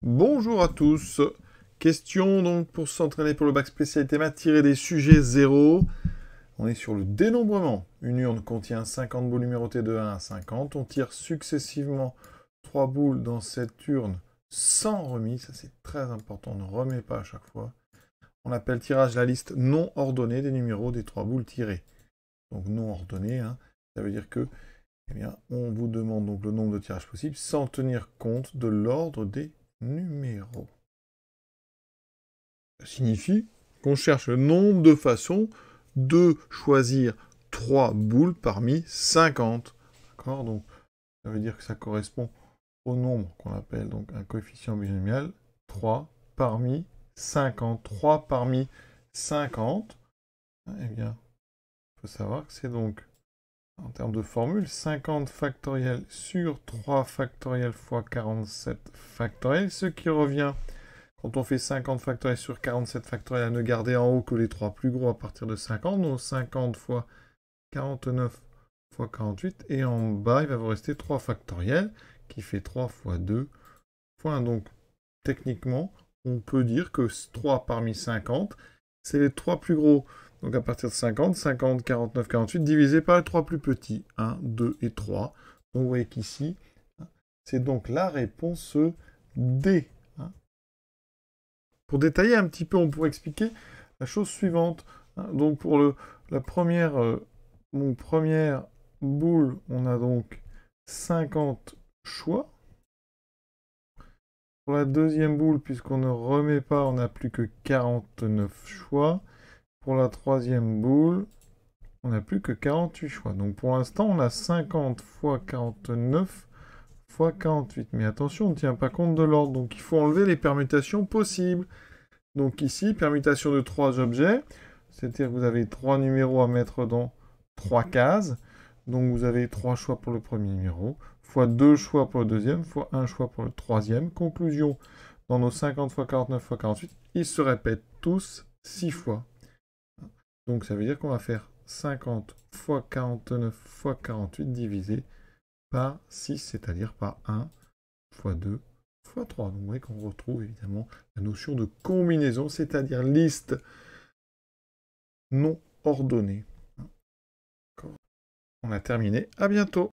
Bonjour à tous. Question donc pour s'entraîner pour le bac spécialité maths, tirer des sujets 0. On est sur le dénombrement. Une urne contient 50 boules numérotées de 1 à 50. On tire successivement 3 boules dans cette urne sans remise. Ça c'est très important, on ne remet pas à chaque fois. On appelle tirage la liste non ordonnée des numéros des 3 boules tirées. Donc non ordonnée, ça veut dire que on vous demande donc le nombre de tirages possibles sans tenir compte de l'ordre des numéros. Ça signifie qu'on cherche le nombre de façons de choisir 3 boules parmi 50. D'accord? Donc, ça veut dire que ça correspond au nombre qu'on appelle donc un coefficient binomial, 3 parmi 50. 3 parmi 50. Eh bien, il faut savoir que c'est donc, en termes de formule, 50 factoriel sur 3 factoriel fois 47 factoriel, ce qui revient, quand on fait 50 factoriel sur 47 factoriel, à ne garder en haut que les 3 plus gros à partir de 50, donc 50 fois 49 fois 48, et en bas, il va vous rester 3 factoriel, qui fait 3 fois 2 fois 1. Donc, techniquement, on peut dire que 3 parmi 50, c'est les 3 plus gros. Donc à partir de 50, 50, 49, 48, divisé par les 3 plus petits, 1, 2 et 3. Donc vous voyez qu'ici, c'est donc la réponse D. Pour détailler un petit peu, on pourrait expliquer la chose suivante. Donc pour la première boule, on a donc 50 choix. Pour la deuxième boule, puisqu'on ne remet pas, on n'a plus que 49 choix. Pour la troisième boule, on n'a plus que 48 choix. Donc pour l'instant, on a 50 fois 49 fois 48. Mais attention, on ne tient pas compte de l'ordre. Donc il faut enlever les permutations possibles. Donc ici, permutation de 3 objets. C'est-à-dire que vous avez 3 numéros à mettre dans 3 cases. Donc vous avez 3 choix pour le premier numéro, fois 2 choix pour le deuxième, fois 1 choix pour le troisième. Conclusion, dans nos 50 fois 49 fois 48, ils se répètent tous 6 fois. Donc ça veut dire qu'on va faire 50 fois 49 fois 48 divisé par 6, c'est-à-dire par 1 fois 2 fois 3. Donc vous voyez qu'on retrouve évidemment la notion de combinaison, c'est-à-dire liste non ordonnée. On a terminé, à bientôt.